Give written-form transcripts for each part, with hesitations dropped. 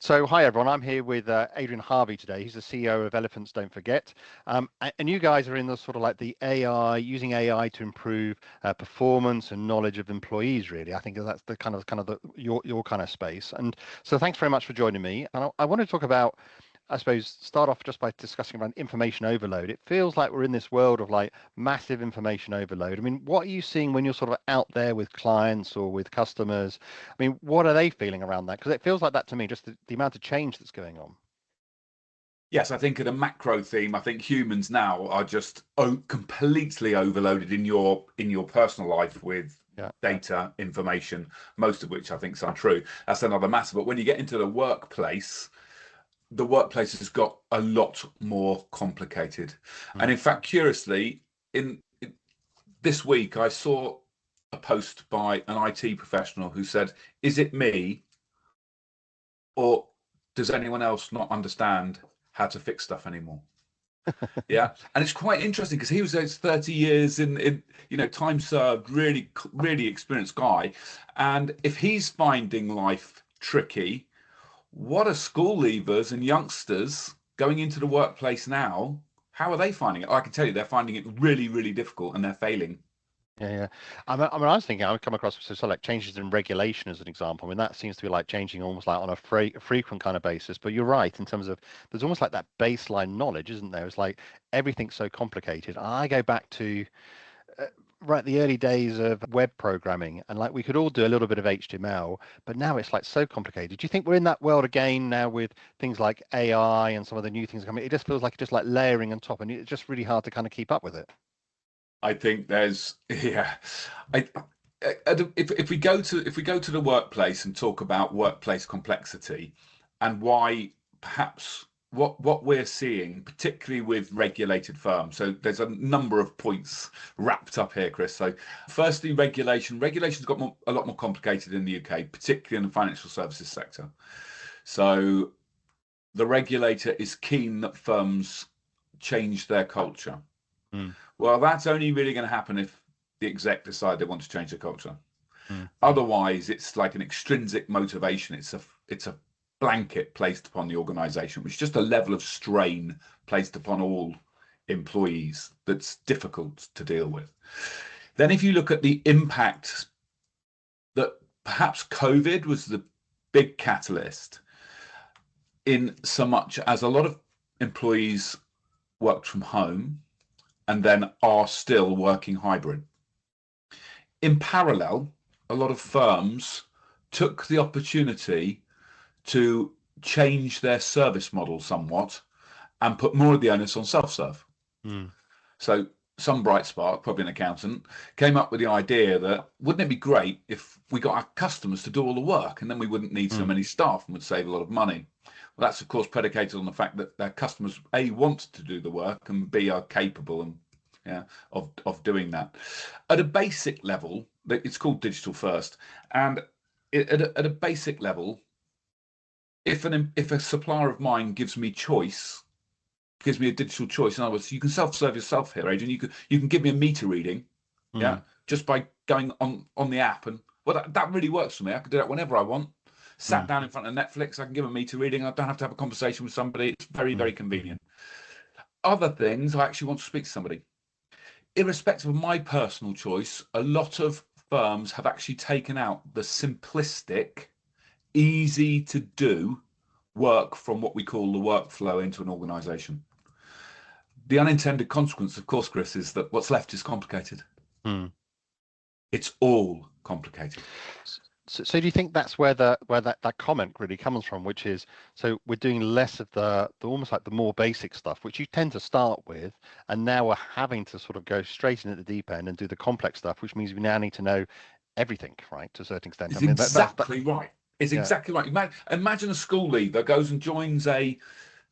So, hi everyone. I'm here with Adrian Harvey today. He's the CEO of Elephants Don't Forget, and you guys are in the sort of like the AI, using AI to improve performance and knowledge of employees. Really, I think that's the your kind of space. And so, thanks very much for joining me. And I want to talk about, I suppose, start off just by discussing around information overload. It feels like we're in this world of like massive information overload. I mean, what are you seeing when you're sort of out there with clients or with customers? I mean, what are they feeling around that? Because it feels like that to me, just the amount of change that's going on. Yes, I think at a macro theme, I think humans now are just completely overloaded in your personal life with data, information, most of which I think is untrue. That's another matter. But when you get into the workplace has got a lot more complicated. And in fact, curiously, in this week, I saw a post by an IT professional who said, "Is it me, or does anyone else not understand how to fix stuff anymore?" Yeah, and it's quite interesting because he was 30 years in time served, really experienced guy, and if he's finding life tricky, what are school leavers and youngsters going into the workplace now? How are they finding it? I can tell you they're finding it really, really difficult, and they're failing. Yeah. I was thinking I would come across so like changes in regulation as an example. I mean, that seems to be like changing almost like on a frequent kind of basis. But you're right in terms of there's almost like that baseline knowledge, isn't there? It's like everything's so complicated. I go back to right the early days of web programming, and like we could all do a little bit of HTML, but now it's like so complicated. Do you think we're in that world again now with things like AI and some of the new things coming? It just feels like it's just like layering on top, and it's just really hard to kind of keep up with it. I think there's if we go to the workplace and talk about workplace complexity and why perhaps what we're seeing, particularly with regulated firms. So there's a number of points wrapped up here, Chris. So firstly, regulation's got a lot more complicated in the UK, particularly in the financial services sector. So the regulator is keen that firms change their culture. Well, that's only really going to happen if the exec decide they want to change the culture. Otherwise, it's like an extrinsic motivation. It's a blanket placed upon the organization, which is just a level of strain placed upon all employees that's difficult to deal with. Then if you look at the impact that perhaps COVID was the big catalyst, in so much as a lot of employees worked from home and then are still working hybrid. In parallel, a lot of firms took the opportunity to change their service model somewhat and put more of the onus on self-serve. So some bright spark, probably an accountant, came up with the idea that wouldn't it be great if we got our customers to do all the work, and then we wouldn't need so many staff and would save a lot of money. Well, that's of course predicated on the fact that their customers A, want to do the work, and B, are capable and of doing that. At a basic level, it's called digital first, and at a basic level, if a supplier of mine gives me a digital choice, in other words, you can self-serve yourself here, Adrian. You can give me a meter reading, just by going on the app, and well, that really works for me. I can do that whenever I want. Sat down in front of Netflix, I can give a meter reading. I don't have to have a conversation with somebody. It's very, very convenient. Other things, I actually want to speak to somebody. Irrespective of my personal choice, a lot of firms have actually taken out the simplistic, easy to do work from what we call the workflow into an organization. The unintended consequence, of course, Chris, is that what's left is complicated. It's all complicated. So do you think that's where that comment really comes from, which is, so we're doing less of the almost like the more basic stuff, which you tend to start with, and now we're having to sort of go straight in at the deep end and do the complex stuff, which means we now need to know everything, right, to a certain extent. It's exactly right. It's exactly right. Imagine a school leaver goes and joins a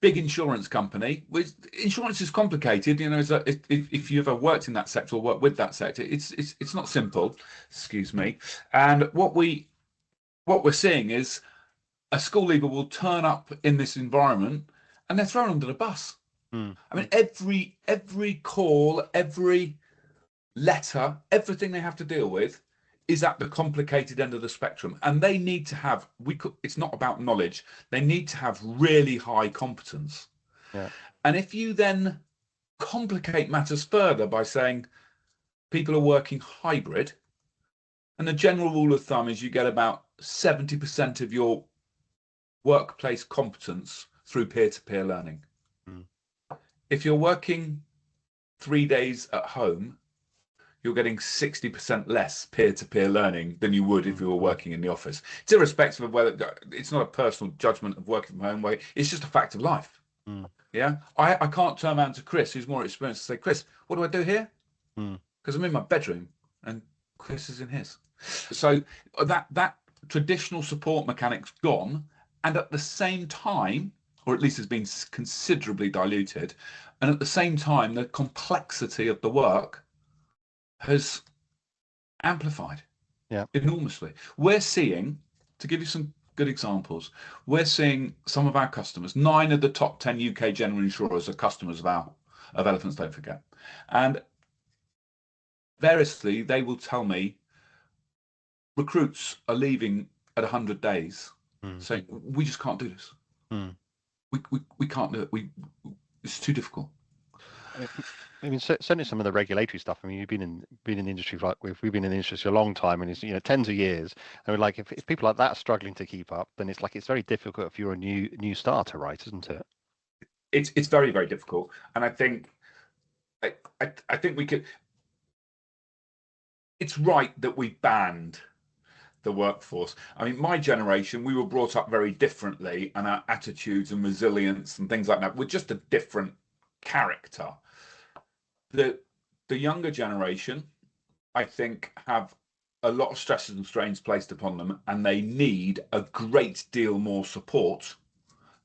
big insurance company. Which insurance is complicated, if you've ever worked in that sector or worked with that sector, it's not simple. Excuse me. And what we're seeing is a school leaver will turn up in this environment and they're thrown under the bus. I mean, every call, every letter, everything they have to deal with is at the complicated end of the spectrum, and they need to have, it's not about knowledge, they need to have really high competence. Yeah. And if you then complicate matters further by saying people are working hybrid, and the general rule of thumb is you get about 70% of your workplace competence through peer-to-peer learning. Mm. If you're working 3 days at home, you're getting 60% less peer-to-peer learning than you would if you were working in the office. It's irrespective of whether, it's not a personal judgment of working from home, it's just a fact of life. Mm. Yeah, I can't turn around to Chris, who's more experienced, and say, Chris, what do I do here? Because I'm in my bedroom and Chris is in his. So that traditional support mechanic's gone, and at the same time, or at least has been considerably diluted, and at the same time, the complexity of the work has amplified enormously. We're seeing, to give you some good examples, we're seeing some of our customers, 9 of the top 10 UK general insurers are customers of Elephants Don't Forget. And variously, they will tell me recruits are leaving at 100 days saying, we just can't do this. We can't do it. It's too difficult. I mean, certainly some of the regulatory stuff. I mean, you've been in the industry we've been in the industry for a long time, and it's tens of years. And we're like, if people like that are struggling to keep up, then it's like it's very difficult if you're a new starter, right? Isn't it? It's very, very difficult, and I think we could. It's right that we banned the workforce. I mean, my generation, we were brought up very differently, and our attitudes and resilience and things like that were just a different character. The younger generation, I think, have a lot of stresses and strains placed upon them, and they need a great deal more support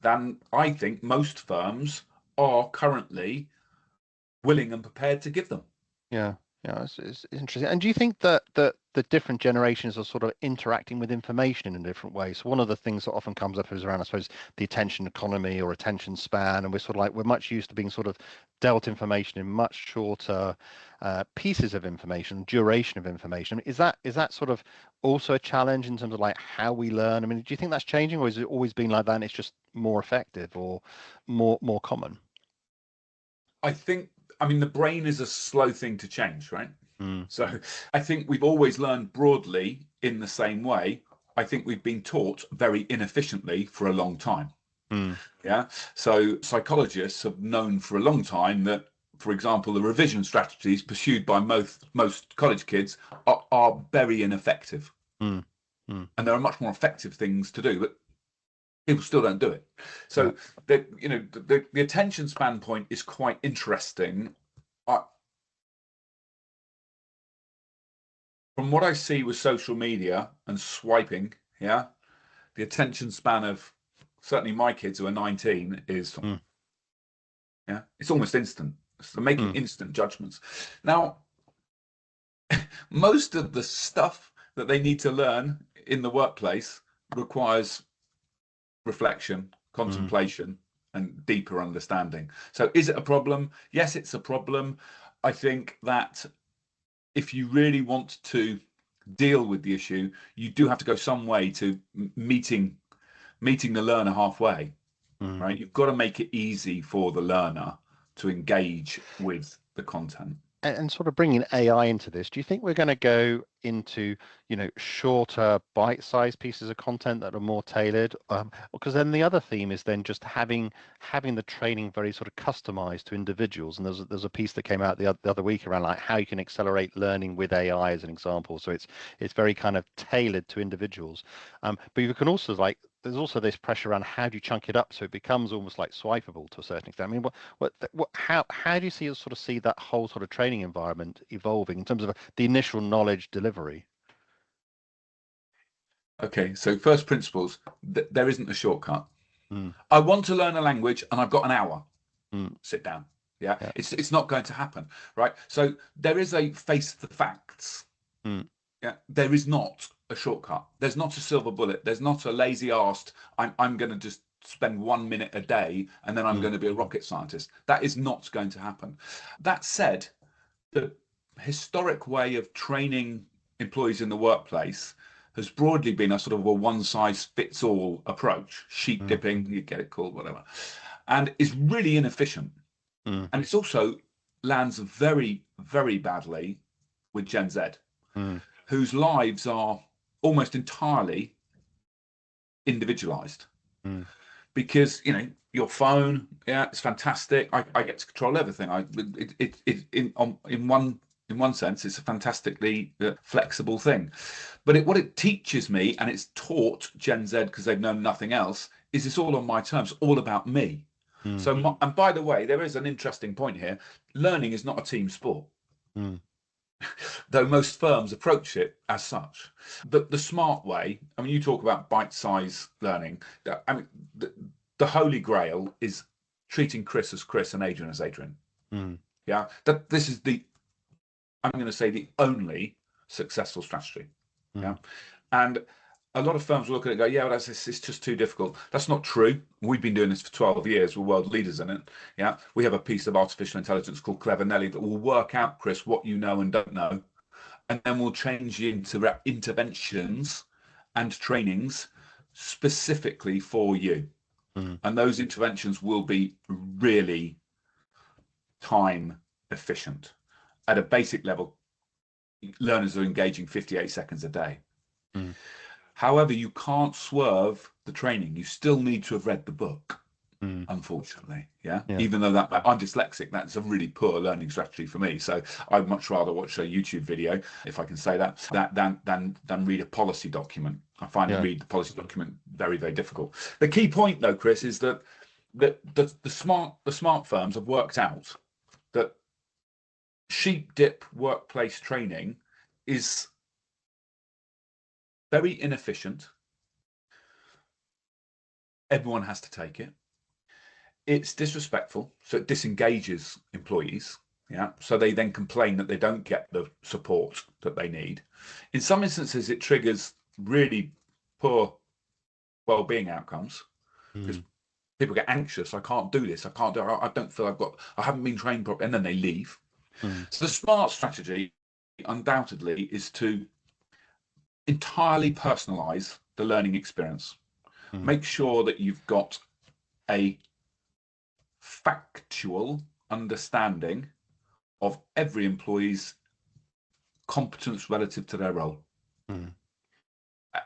than I think most firms are currently willing and prepared to give them. Yeah, it's interesting. And do you think that the different generations are sort of interacting with information in a different way? So one of the things that often comes up is around, I suppose, the attention economy or attention span, and we're much used to being sort of dealt information in much shorter pieces of information, duration of information. Is that sort of also a challenge in terms of like how we learn? I mean, do you think that's changing, or has it always been like that and it's just more effective or more common? I mean, the brain is a slow thing to change, right? So I think we've always learned broadly in the same way. I think we've been taught very inefficiently for a long time. Yeah. So psychologists have known for a long time that, for example, the revision strategies pursued by most college kids are very ineffective. And there are much more effective things to do, but people still don't do it. So the attention span point is quite interesting. From what I see with social media and swiping, the attention span of certainly my kids who are 19 is it's almost instant. So they're making instant judgments. Now, most of the stuff that they need to learn in the workplace requires reflection, contemplation, and deeper understanding. So is it a problem? Yes, it's a problem. I think that if you really want to deal with the issue, you do have to go some way to meeting the learner halfway, right? You've got to make it easy for the learner to engage with the content. And sort of bringing AI into this, do you think we're going to go into, shorter bite-sized pieces of content that are more tailored? Because then the other theme is then just having the training very sort of customized to individuals. And there's a piece that came out the other week around like how you can accelerate learning with AI as an example. So it's very kind of tailored to individuals. But you can also there's also this pressure around how do you chunk it up so it becomes almost like swipeable to a certain extent. I mean, how do you see that whole sort of training environment evolving in terms of the initial knowledge delivery? Okay, so first principles, there isn't a shortcut. I want to learn a language and I've got an hour. Sit down. Yeah, it's not going to happen, right? So there is a face the facts. Yeah, there is not a shortcut. There's not a silver bullet. There's not a lazy arsed, I'm going to just spend 1 minute a day and then I'm going to be a rocket scientist. That is not going to happen. That said, the historic way of training employees in the workplace has broadly been a sort of a one-size-fits-all approach, sheep dipping, you get it called, whatever, and is really inefficient. Mm. And it's also lands very, very badly with Gen Z, whose lives are almost entirely individualized. Because your phone, it's fantastic. I get to control everything. In one sense, it's a fantastically flexible thing. But what it teaches me, and it's taught Gen Z because they've known nothing else, is it's all on my terms, all about me. So, and by the way, there is an interesting point here. Learning is not a team sport. Though most firms approach it as such. The smart way, I mean, you talk about bite-size learning. I mean, the holy grail is treating Chris as Chris and Adrian as Adrian. Yeah, this is I'm going to say the only successful strategy. Yeah, and a lot of firms will look at it and go, yeah, well, it's just too difficult. That's not true. We've been doing this for 12 years. We're world leaders in it. Yeah, we have a piece of artificial intelligence called Clever Nelly that will work out, Chris, what you know and don't know, and then we'll change you into interventions and trainings specifically for you. And those interventions will be really time efficient. At a basic level, learners are engaging 58 seconds a day. However, you can't swerve the training. You still need to have read the book, unfortunately. Yeah. Even though I'm dyslexic, that's a really poor learning strategy for me. So I'd much rather watch a YouTube video, if I can say that, than read a policy document. I find to read the policy document very, very difficult. The key point, though, Chris, is that the smart firms have worked out that sheep dip workplace training is very inefficient. Everyone has to take it. It's disrespectful, so it disengages employees. Yeah, so they then complain that they don't get the support that they need. In some instances, it triggers really poor well-being outcomes because people get anxious. I can't do this. I can't do it. I don't feel I haven't been trained properly, and then they leave. So the smart strategy, undoubtedly, is to entirely personalize the learning experience. Make sure that you've got a factual understanding of every employee's competence relative to their role. And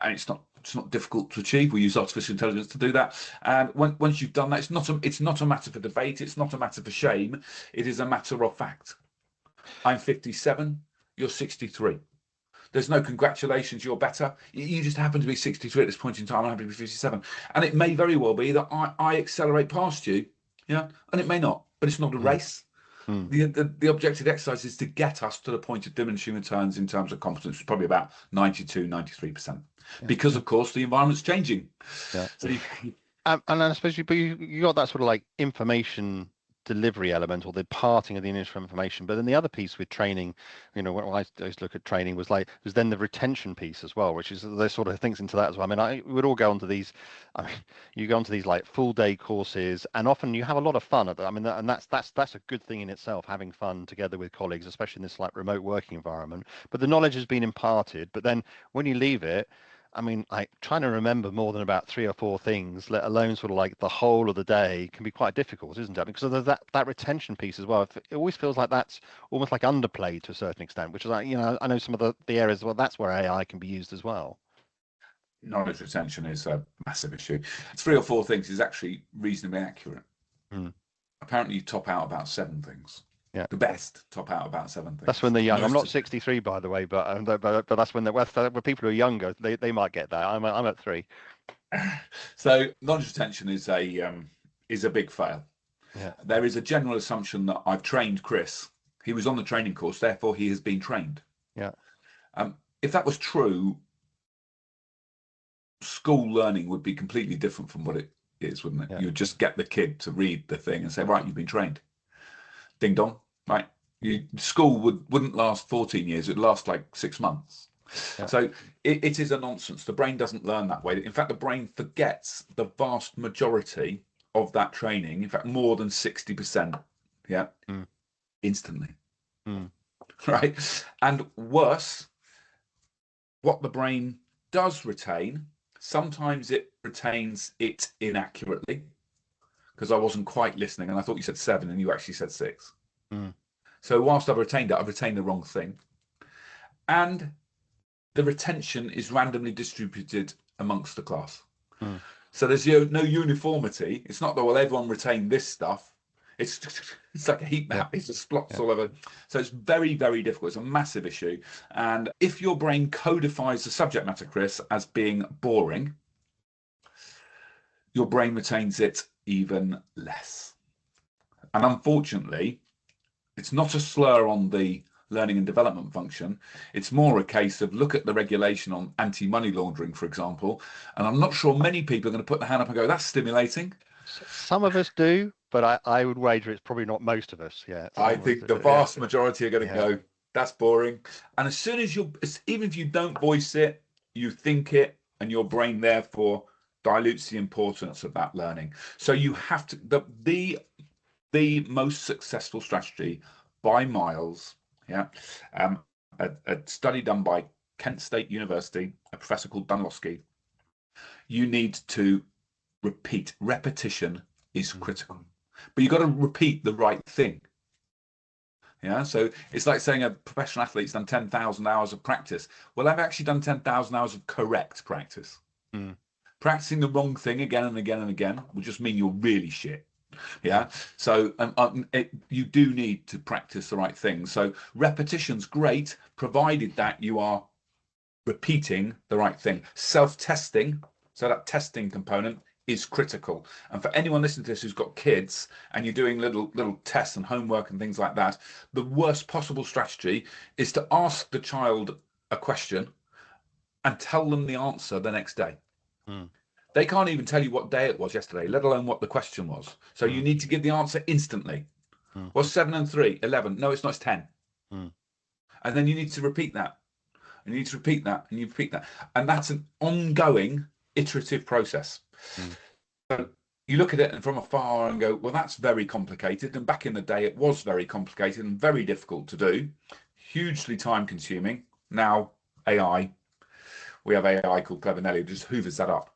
it's not difficult to achieve. We use artificial intelligence to do that. And once you've done that, it's not a matter for debate. It's not a matter for shame. It is a matter of fact. I'm 57. You're 63. There's no congratulations, you're better. You just happen to be 63 at this point in time. I happen to be 57. And it may very well be that I accelerate past you, yeah, and it may not, but it's not a race. The objective exercise is to get us to the point of diminishing returns in terms of competence, which is probably about 92, 93%. Because, of course, the environment's changing. So and I suppose you got that sort of like information delivery element or the parting of the initial information, but then the other piece with training, when I used to look at training was then the retention piece as well, which is there's sort of things into that as well. I mean, we would all go onto these, you go onto these like full day courses, and often you have a lot of fun at that. I mean, and that's a good thing in itself, having fun together with colleagues, especially in this like remote working environment. But the knowledge has been imparted, but then when you leave it, I mean, like trying to remember more than about 3 or 4 things, let alone sort of like the whole of the day, can be quite difficult, isn't it? Because there's that retention piece as well. It always feels like that's almost like underplayed to a certain extent, which is like, I know some of the areas, well, that's where AI can be used as well. Knowledge retention is a massive issue. 3 or 4 things is actually reasonably accurate. Apparently, you top out about 7 things. Yeah, the best top out about 7 things. That's when they're young. I'm not 63, by the way, but that's when people who are younger, they might get that. I'm at 3. So knowledge retention is a big fail. Yeah. There is a general assumption that I've trained Chris. He was on the training course, therefore he has been trained. Yeah. If that was true, school learning would be completely different from what it is, wouldn't it? Yeah. You'd just get the kid to read the thing and say, right, you've been trained. Ding dong, right? School wouldn't last 14 years. It'd last like 6 months. Yeah. So it is a nonsense. The brain doesn't learn that way. In fact, the brain forgets the vast majority of that training. In fact, more than 60%. Yeah, instantly. Right. And worse, what the brain does retain, sometimes it retains it inaccurately, because I wasn't quite listening and I thought you said 7 and you actually said 6. Mm. So whilst I've retained it, I've retained the wrong thing. And the retention is randomly distributed amongst the class. Mm. So there's no uniformity. It's not that, well, everyone retained this stuff. It's like a heat Yeah. map. It's just plots Yeah. all over. So it's very, very difficult. It's a massive issue. And if your brain codifies the subject matter, Chris, as being boring, your brain retains it even less. And unfortunately, it's not a slur on the learning and development function. It's more a case of look at the regulation on anti-money laundering, for example. And I'm not sure many people are going to put their hand up and go, that's stimulating. Some of us do, but I would wager it's probably not most of us. Yeah, I some of us think the do. Yeah, vast majority are going to yeah. go, that's boring. And as soon as even if you don't voice it, you think it, and your brain therefore dilutes the importance of that learning. So you have to, the most successful strategy by miles, yeah, a study done by Kent State University, a professor called Dunlosky, you need to repeat. Repetition is critical, but you've got to repeat the right thing. Yeah, so it's like saying a professional athlete's done 10,000 hours of practice. Well, I've actually done 10,000 hours of correct practice. Mm. Practicing the wrong thing again and again and again will just mean you're really shit. Yeah, so you do need to practice the right thing. So repetition's great, provided that you are repeating the right thing. Self-testing, so that testing component is critical. And for anyone listening to this who's got kids and you're doing little tests and homework and things like that, the worst possible strategy is to ask the child a question and tell them the answer the next day. Mm. They can't even tell you what day it was yesterday, let alone what the question was. So you need to give the answer instantly. Mm. What's 7 and 3? 11. No, it's not, it's 10. Mm. And then you need to repeat that. And you need to repeat that. And you repeat that. And that's an ongoing iterative process. Mm. So you look at it and from afar and go, well, that's very complicated. And back in the day, it was very complicated and very difficult to do, hugely time consuming. Now, AI, we have AI called Clever Nelly, just hoovers that up.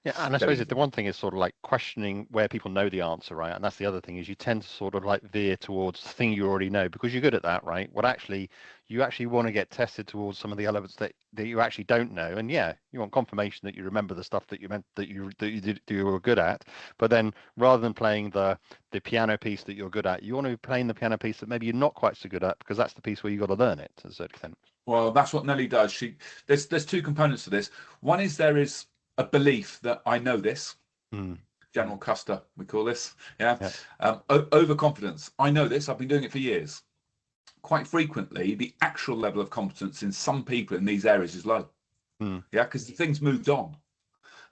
Yeah, and I suppose the one thing is sort of like questioning where people know the answer, right? And that's the other thing is you tend to sort of like veer towards the thing you already know because you're good at that, right? What actually you actually want to get tested towards some of the elements that you actually don't know. And yeah, you want confirmation that you remember the stuff that you meant that you were good at. But then rather than playing the piano piece that you're good at, you want to be playing the piano piece that maybe you're not quite so good at because that's the piece where you got to learn it to a certain extent. Well, that's what Nelly does. There's two components to this. One is there is a belief that I know this. General Custer, we call this. Yeah. Overconfidence. I know this. I've been doing it for years. Quite frequently, the actual level of competence in some people in these areas is low. Yeah, because the thing's moved on.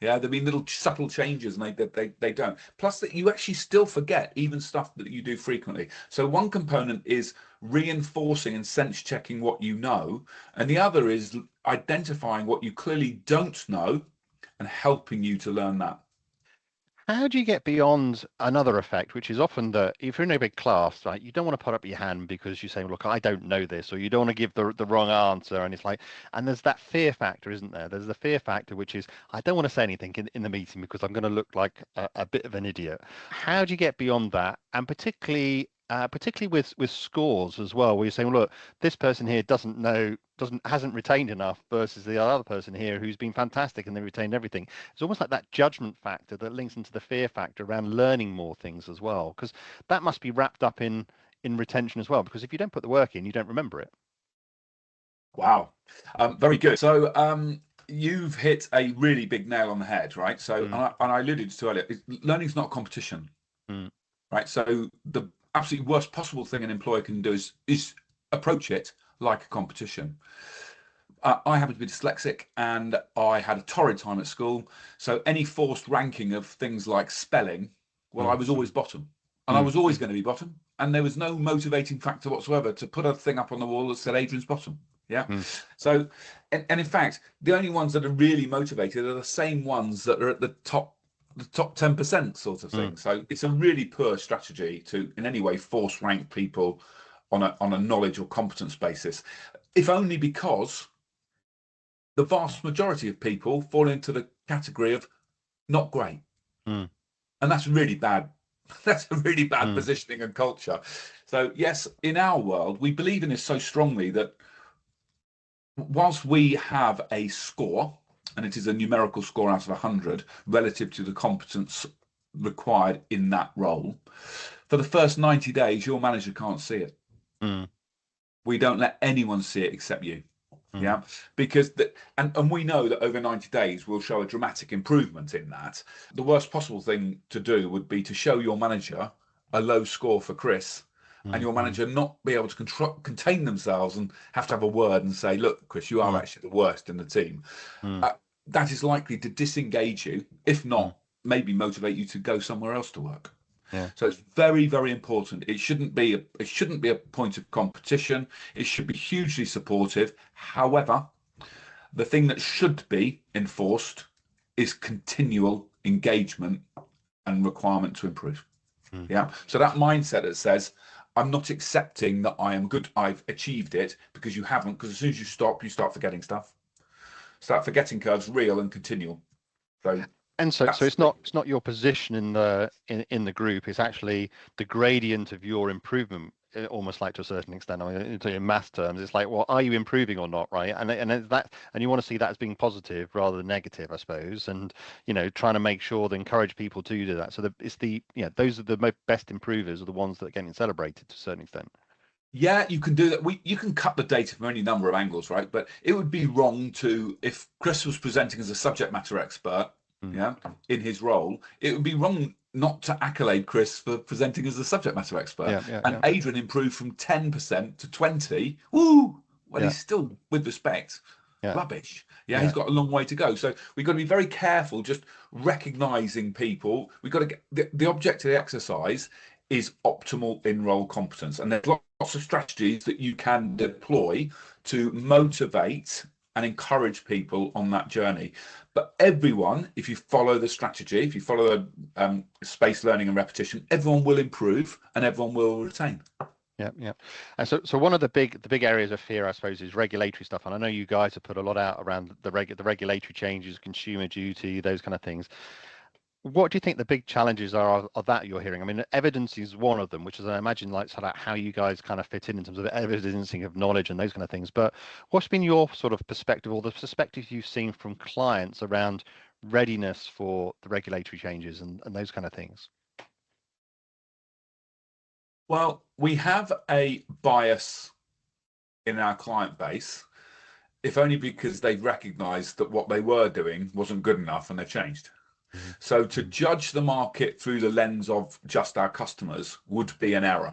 Yeah, there've been little subtle changes, and they don't. Plus, that you actually still forget even stuff that you do frequently. So one component is reinforcing and sense checking what you know, and the other is identifying what you clearly don't know and helping you to learn that. How do you get beyond another effect, which is often that if you're in a big class, right, you don't want to put up your hand because you say, look, I don't know this, or you don't want to give the wrong answer. And it's like, and there's that fear factor, isn't there? There's the fear factor, which is, I don't want to say anything in the meeting because I'm going to look like a bit of an idiot. How do you get beyond that? And particularly with scores as well, where you're saying, look, this person here hasn't retained enough versus the other person here who's been fantastic and they retained everything. It's almost like that judgment factor that links into the fear factor around learning more things as well, because that must be wrapped up in retention as well, because if you don't put the work in, you don't remember it. Wow. Very good. So you've hit a really big nail on the head, right? So and I alluded to earlier, learning's not a competition. Right. So the absolutely worst possible thing an employer can do is approach it like a competition. I happen to be dyslexic and I had a torrid time at school. So any forced ranking of things like spelling, well, I was always bottom and I was always going to be bottom. And there was no motivating factor whatsoever to put a thing up on the wall that said Adrian's bottom. Yeah. So, and in fact, the only ones that are really motivated are the same ones that are at the top 10% sort of thing. So it's a really poor strategy to in any way force rank people on a knowledge or competence basis, if only because the vast majority of people fall into the category of not great. Mm. And that's really bad. That's a really bad Mm. positioning and culture. So yes, in our world, we believe in this so strongly that whilst we have a score, and it is a numerical score out of 100 relative to the competence required in that role, for the first 90 days, your manager can't see it. Mm. We don't let anyone see it except you. Mm. Yeah, because and we know that over 90 days we'll show a dramatic improvement in that. The worst possible thing to do would be to show your manager a low score for Chris, and Mm. your Mm. manager not be able to contain themselves and have to have a word and say, look, Chris, you are Mm. actually the worst in the team. Mm. That is likely to disengage you, if Mm. not maybe motivate you to go somewhere else to work. Yeah. So it's very, very important. It shouldn't be a point of competition. It should be hugely supportive. However, the thing that should be enforced is continual engagement and requirement to improve. Mm. Yeah. So that mindset that says, I'm not accepting that I am good, I've achieved it, because you haven't, because as soon as you start forgetting stuff. Start forgetting curves, real and continual. So And so that's it's not your position in the group. It's actually the gradient of your improvement, almost like to a certain extent. I mean, in math terms, it's like, well, are you improving or not, right? And you want to see that as being positive rather than negative, I suppose. And trying to make sure to encourage people to do that. So those are the best improvers are the ones that are getting celebrated to a certain extent. Yeah, you can do that. You can cut the data from any number of angles, right? But it would be wrong to, if Chris was presenting as a subject matter expert, Mm. yeah, in his role, it would be wrong not to accolade Chris for presenting as a subject matter expert. Yeah, yeah, And yeah, Adrian improved from 10% to 20. Woo! Well, yeah, he's still, with respect, yeah, rubbish. Yeah, he's yeah. got a long way to go. So we've got to be very careful just recognizing people. We've got to get the object of the exercise is optimal in role competence. And there's lots of strategies that you can deploy to motivate and encourage people on that journey. But everyone, if you follow the strategy, if you follow space learning and repetition, everyone will improve and everyone will retain. Yeah, yeah. And so one of the big areas of fear, I suppose, is regulatory stuff. And I know you guys have put a lot out around the regulatory changes, consumer duty, those kind of things. What do you think the big challenges are of that you're hearing? I mean, evidence is one of them, which is, I imagine, like sort of how you guys kind of fit in terms of evidencing of knowledge and those kind of things. But what's been your sort of perspective or the perspective you've seen from clients around readiness for the regulatory changes and those kind of things? Well, we have a bias in our client base, if only because they've recognized that what they were doing wasn't good enough and they've changed. Mm-hmm. So to judge the market through the lens of just our customers would be an error.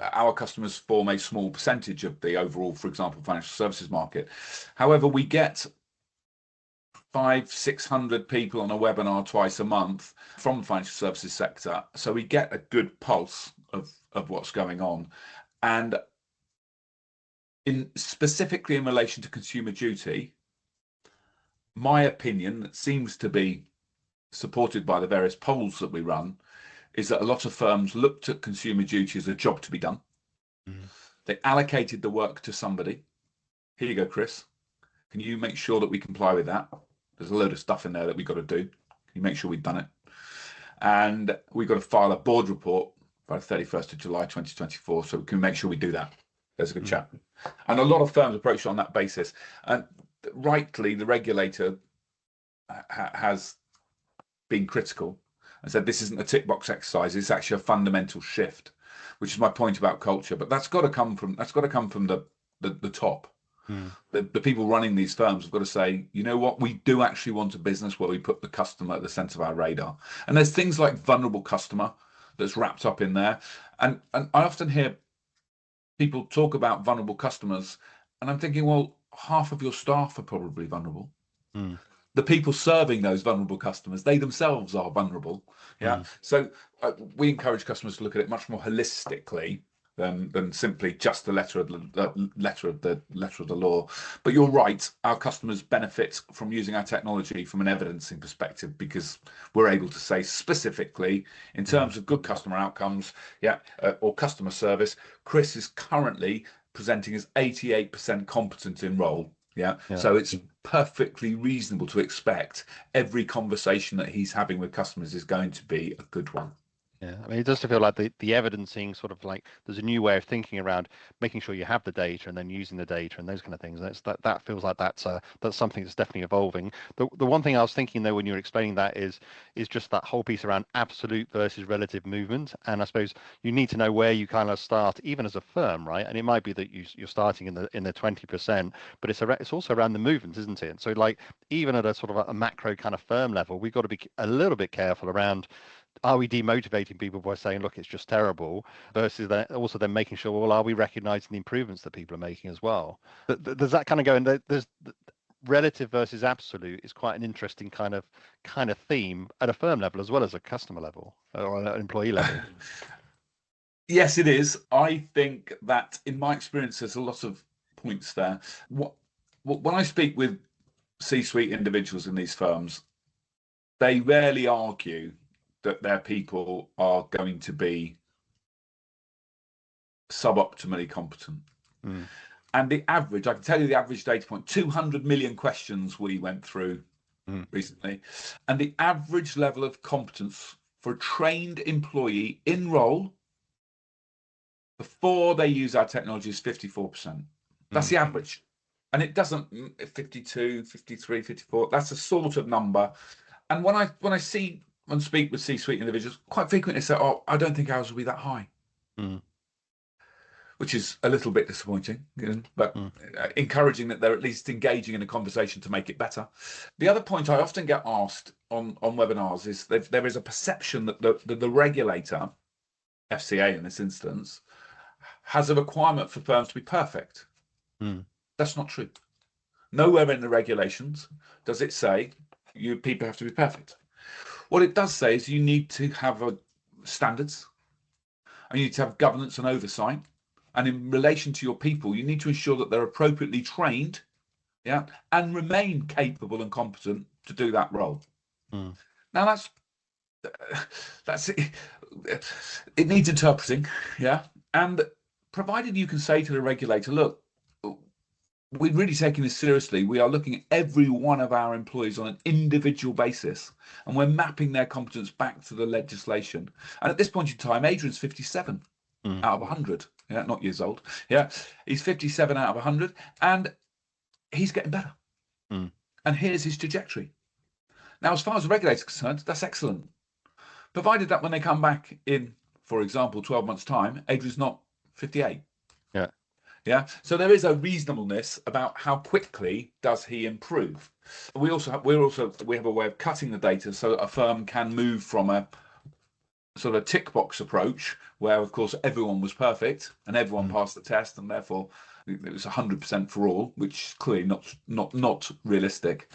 Our customers form a small percentage of the overall, for example, financial services market. However, we get 500-600 people on a webinar twice a month from the financial services sector. So we get a good pulse of what's going on. And specifically in relation to consumer duty, my opinion, that seems to be supported by the various polls that we run, is that a lot of firms looked at consumer duty as a job to be done. Mm. They allocated the work to somebody. Here you go, Chris. Can you make sure that we comply with that? There's a load of stuff in there that we've got to do. Can you make sure we've done it? And we've got to file a board report by the 31st of July 2024. So we can make sure we do that. There's a good chat. And a lot of firms approach it on that basis. And rightly, the regulator has been critical and said this isn't a tick box exercise. It's actually a fundamental shift, which is my point about culture. But that's got to come from the top. Mm. The people running these firms have got to say, you know what, we do actually want a business where we put the customer at the center of our radar. And there's things like vulnerable customer that's wrapped up in there. And I often hear people talk about vulnerable customers, and I'm thinking, well, half of your staff are probably vulnerable. Mm. The people serving those vulnerable customers, they themselves are vulnerable. Yeah. Mm. So we encourage customers to look at it much more holistically than simply just the letter of the law. But you're right, our customers benefit from using our technology from an evidencing perspective, because we're able to say specifically in terms of good customer outcomes, or customer service, Chris is currently presenting as 88% competent in role. Yeah. Yeah. So it's perfectly reasonable to expect every conversation that he's having with customers is going to be a good one. Yeah, I mean, it does feel like the evidencing sort of like there's a new way of thinking around making sure you have the data and then using the data and those kind of things. That feels like that's something that's definitely evolving. The one thing I was thinking though when you were explaining that is just that whole piece around absolute versus relative movement. And I suppose you need to know where you kind of start, even as a firm, right? And it might be that you're starting in the 20%, but it's also around the movement, isn't it? So like even at a sort of a macro kind of firm level, we've got to be a little bit careful around are we demotivating people by saying, look, it's just terrible, versus then also then making sure, well, are we recognizing the improvements that people are making as well? Does that kind of go in? There's relative versus absolute is quite an interesting kind of theme at a firm level as well as a customer level or an employee level. Yes, it is. I think that in my experience, there's a lot of points there. When I speak with C-suite individuals in these firms, they rarely argue that their people are going to be suboptimally competent. Mm. And the average, I can tell you the average data point, 200 million questions we went through recently. And the average level of competence for a trained employee in role before they use our technology is 54%. That's the average. And it doesn't 52, 53, 54. That's a sort of number. And when I see and speak with C-suite individuals, quite frequently say, "Oh, I don't think ours will be that high," which is a little bit disappointing, but encouraging that they're at least engaging in a conversation to make it better. The other point I often get asked on webinars is that there is a perception that the regulator, FCA in this instance, has a requirement for firms to be perfect. That's not true. Nowhere in the regulations does it say you people have to be perfect. What it does say is you need to have standards, and you need to have governance and oversight. And in relation to your people, you need to ensure that they're appropriately trained, yeah, and remain capable and competent to do that role. Now that's it. It needs interpreting, yeah, and provided you can say to the regulator, look, we're really taking this seriously. We are looking at every one of our employees on an individual basis, and we're mapping their competence back to the legislation. And at this point in time, Adrian's 57 out of 100. Yeah, not years old. Yeah, he's 57 out of 100, and he's getting better. And here's his trajectory. Now, as far as the regulator is concerned, that's excellent. Provided that when they come back in, for example, 12 months' time, Adrian's not 58. Yeah. Yeah, so there is a reasonableness about how quickly does he improve. We have a way of cutting the data so that a firm can move from a sort of tick box approach where, of course, everyone was perfect and everyone passed the test, and therefore it was 100% for all, which is clearly not realistic,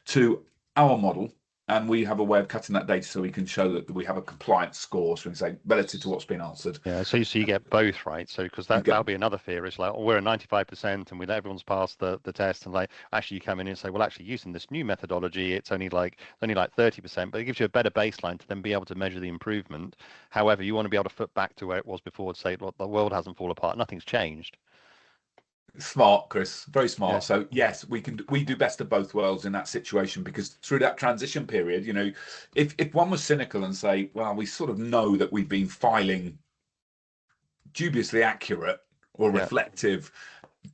to our model. And we have a way of cutting that data so we can show that we have a compliance score, so we can say relative to what's been answered. Yeah, so you get both, right? So because that'll be another fear. It's like, oh, we're at 95% and we let everyone's passed the test, and like actually you come in and say, well, actually using this new methodology, it's only like 30%, but it gives you a better baseline to then be able to measure the improvement. However, you want to be able to foot back to where it was before and say, look, the world hasn't fallen apart, nothing's changed. Smart, Chris, very smart. Yeah. So yes, we do best of both worlds in that situation, because through that transition period, if one was cynical and say, well, we sort of know that we've been filing dubiously accurate or reflective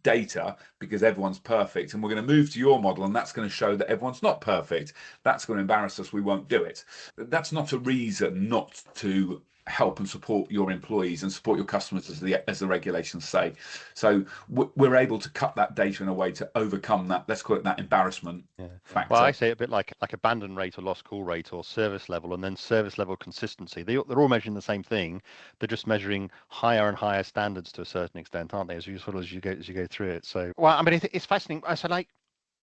data because everyone's perfect, and we're going to move to your model and that's going to show that everyone's not perfect, that's going to embarrass us, we won't do it. That's not a reason not to help and support your employees and support your customers, as the regulations say. So we're able to cut that data in a way to overcome that, let's call it that embarrassment factor. Well, I say it a bit like abandon rate or lost call rate or service level, and then service level consistency. They're all measuring the same thing. They're just measuring higher and higher standards to a certain extent, aren't they? As you go through it. So, well, I mean, it's fascinating. So, like,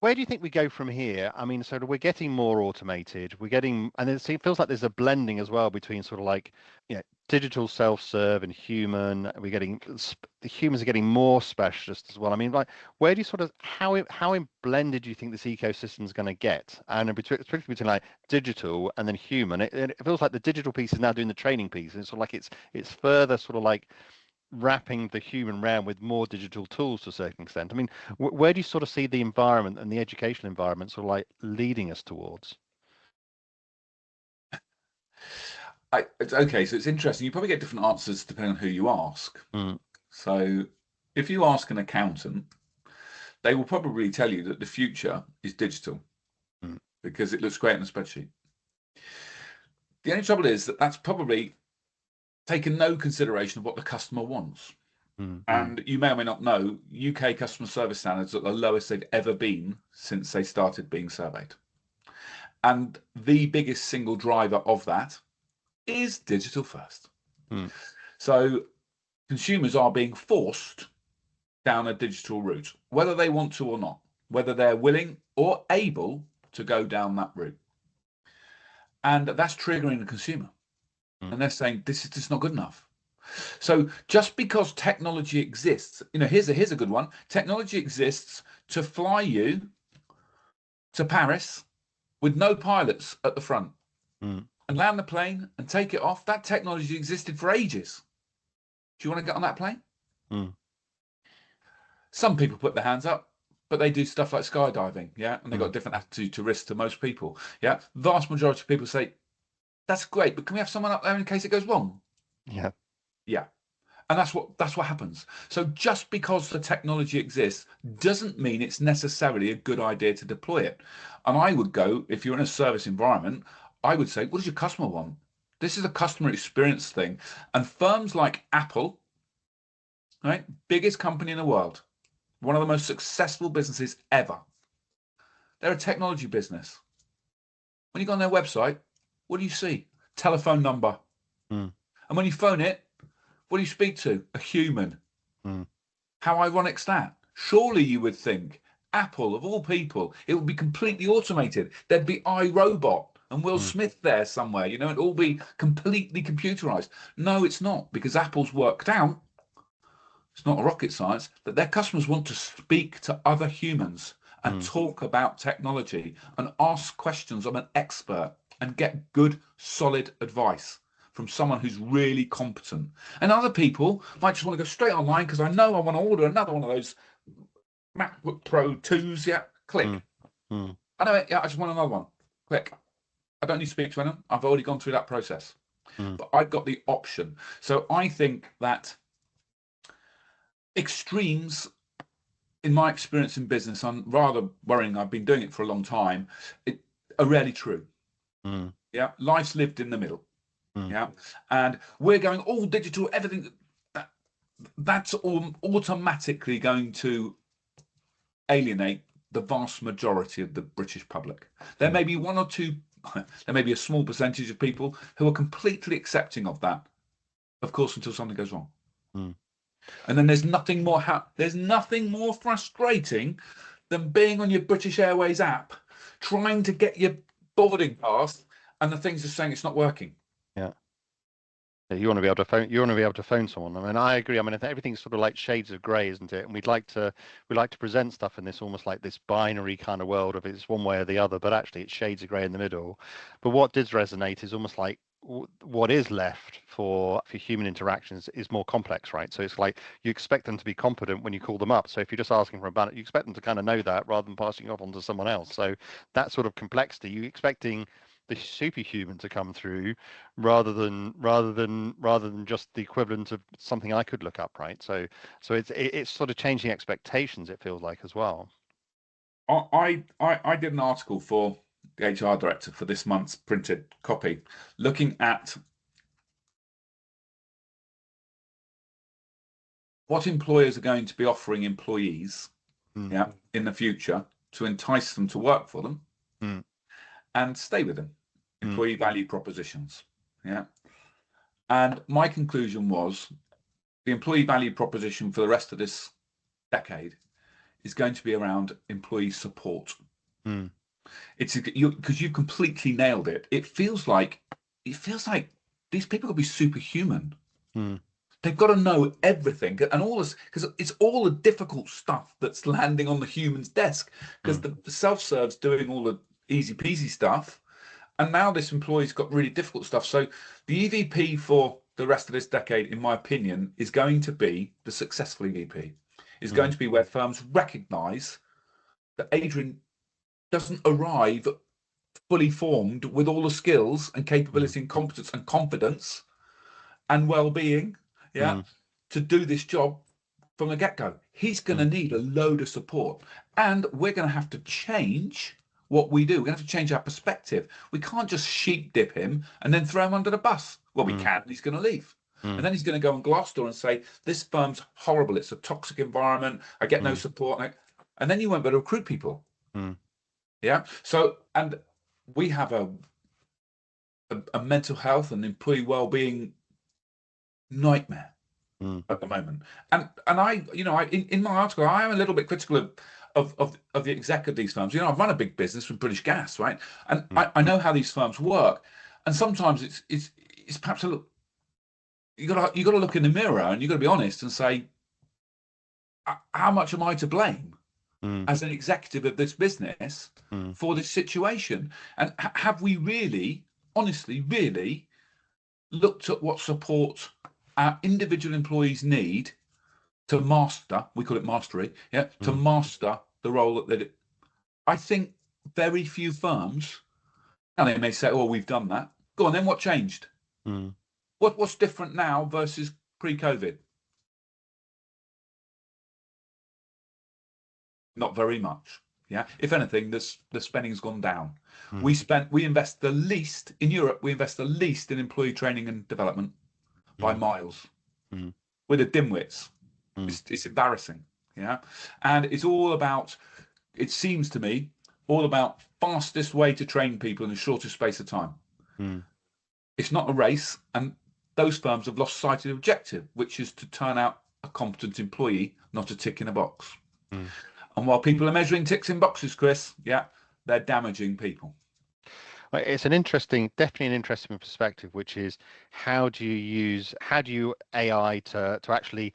where do you think we go from here? I mean, so we're getting more automated. We're getting, and it feels like there's a blending as well between sort of like, digital self-serve and human. We're getting the humans are getting more specialist as well. I mean, like, where do you sort of how blended do you think this ecosystem is going to get? And particularly between like digital and then human, it feels like the digital piece is now doing the training piece, and it's sort of like it's further sort of like wrapping the human round with more digital tools to a certain extent. I mean, where do you sort of see the environment and the educational environment sort of like leading us towards? Okay, so it's interesting. You probably get different answers depending on who you ask. Mm, So if you ask an accountant, they will probably tell you that the future is digital mm, because it looks great on a spreadsheet. The only trouble is that that's probably taken no consideration of what the customer wants. mm. And you may or may not know, UK customer service standards are the lowest they've ever been since they started being surveyed. And the biggest single driver of that is digital first. Mm, So consumers are being forced down a digital route, whether they want to or not, whether they're willing or able to go down that route. And that's triggering the consumer. mm, And they're saying, this is just not good enough. So just because technology exists, here's a good one. Technology exists to fly you to Paris with no pilots at the front mm, and land the plane and take it off. That technology existed for ages. Do you want to get on that plane? mm, Some people put their hands up, but they do stuff like skydiving, yeah, and they've got a mm. different attitude to risk to most people, yeah. Vast majority of people say, that's great, but can we have someone up there in case it goes wrong? Yeah. Yeah. And that's what happens. So just because the technology exists doesn't mean it's necessarily a good idea to deploy it. And I would go, if you're in a service environment, I would say, what does your customer want? This is a customer experience thing. And firms like Apple, right, biggest company in the world, one of the most successful businesses ever. They're a technology business. When you go on their website, what do you see? Telephone number. Mm, And when you phone it, what do you speak to? A human. mm, How ironic's that? Surely you would think Apple, of all people, it would be completely automated. There'd be iRobot and Will mm, Smith there somewhere, it'd all be completely computerized. No, it's not, because Apple's worked out, it's not a rocket science, that their customers want to speak to other humans and mm, talk about technology and ask questions of an expert and get good, solid advice from someone who's really competent. And other people might just want to go straight online because I know I want to order another one of those MacBook Pro 2s. Yeah, mm, click. mm, I know it. Yeah, I just want another one. Click. I don't need to speak to anyone. I've already gone through that process. mm, But I've got the option. So I think that extremes, in my experience in business, I'm rather worrying. I've been doing it for a long time. Are rarely true. mm, Yeah, life's lived in the middle. mm, Yeah, and we're going all digital. Everything that's automatically going to alienate the vast majority of the British public. There mm, may be one or two. There may be a small percentage of people who are completely accepting of that. Of course, until something goes wrong. mm. And then there's nothing more frustrating than being on your British Airways app, trying to get your boarding pass, and the thing's just saying it's not working. Yeah. Yeah, you want to be able to phone. You want to be able to phone someone. I mean, I agree. I mean, I think everything's sort of like shades of grey, isn't it? And we like to present stuff in this almost like this binary kind of world of it's one way or the other, but actually it's shades of grey in the middle. But what does resonate is almost like what is left for human interactions is more complex, right? So it's like you expect them to be competent when you call them up. So if you're just asking for a balance, you expect them to kind of know that rather than passing it off onto someone else. So that sort of complexity, you expecting the superhuman to come through rather than just the equivalent of something I could look up, right? So it's sort of changing expectations, it feels like, as well. I did an article for the HR director for this month's printed copy, looking at what employers are going to be offering employees, Mm, yeah, in the future to entice them to work for them mm, and stay with them. mm, Employee value propositions, yeah. And my conclusion was the employee value proposition for the rest of this decade is going to be around employee support. mm, It's because you completely nailed it. It feels like these people could be superhuman. mm, They've got to know everything and all this because it's all the difficult stuff that's landing on the human's desk because mm, the self-serve's doing all the easy peasy stuff, and now this employee's got really difficult stuff. So the EVP for the rest of this decade, in my opinion, is going to be the successful EVP. Is going to be where firms recognise that Adrian doesn't arrive fully formed with all the skills and capability and competence and confidence and well-being, to do this job from the get-go. He's going to need a load of support, and we're going to have to change what we do. We're going to have to change our perspective. We can't just sheep dip him and then throw him under the bus. Well, we can, and he's going to leave. And then he's going to go on Glassdoor and say, this firm's horrible. It's a toxic environment. I get no support. And then you won't be able to recruit people. Yeah. So, and we have a mental health and employee well-being nightmare at the moment. And I, in my article, I am a little bit critical of the exec of these firms. I've run a big business with British Gas, right? And I know how these firms work. And sometimes it's perhaps a little, you got to look in the mirror and you got to be honest and say, how much am I to blame as an executive of this business for this situation? And have we really, honestly, really looked at what support our individual employees need to master, we call it mastery, to master the role that I think very few firms, and they may say, oh, we've done that. Go on, then what changed? What's different now versus pre-COVID? Not very much. Yeah. If anything, the spending's gone down. We invest the least in Europe. We invest the least in employee training and development by miles. We're the dimwits. It's embarrassing. Yeah. And it's all about, it seems to me, all about fastest way to train people in the shortest space of time. It's not a race, and those firms have lost sight of the objective, which is to turn out a competent employee, not a tick in a box. And while people are measuring ticks in boxes, Chris, they're damaging people. It's definitely an interesting perspective, which is how do you AI to actually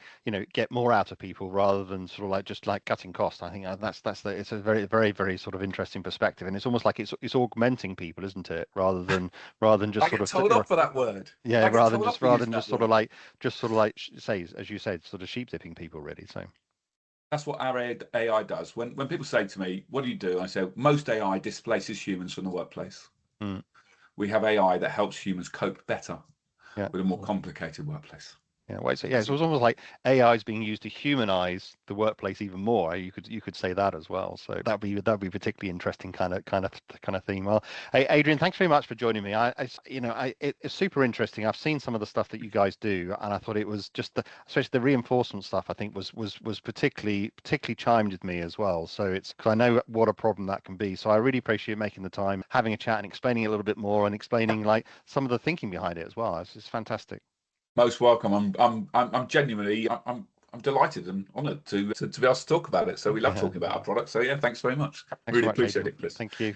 get more out of people rather than sort of just cutting costs. I think it's a very, very, very sort of interesting perspective, and it's almost like it's augmenting people, isn't it? Rather than just I get told off for that word. Yeah, rather than just sort of like say, as you said, sort of sheep dipping people, really. So. That's what our AI does. When people say to me, what do you do? I say, most AI displaces humans from the workplace. We have AI that helps humans cope better with a more complicated workplace. So it was almost like AI is being used to humanize the workplace even more. You could say that as well. So that'd be particularly interesting kind of theme. Well, hey, Adrian, thanks very much for joining me. It's super interesting. I've seen some of the stuff that you guys do, and I thought it was just especially the reinforcement stuff. I think was particularly chimed with me as well. So it's because I know what a problem that can be. So I really appreciate making the time, having a chat, and explaining it a little bit more, and explaining some of the thinking behind it as well. It's fantastic. Most welcome. I'm genuinely I'm delighted and honoured to be able to talk about it. So we love talking about our product. So thanks very much. Thanks Really so much, appreciate Adrian. it, Chris. Thank you.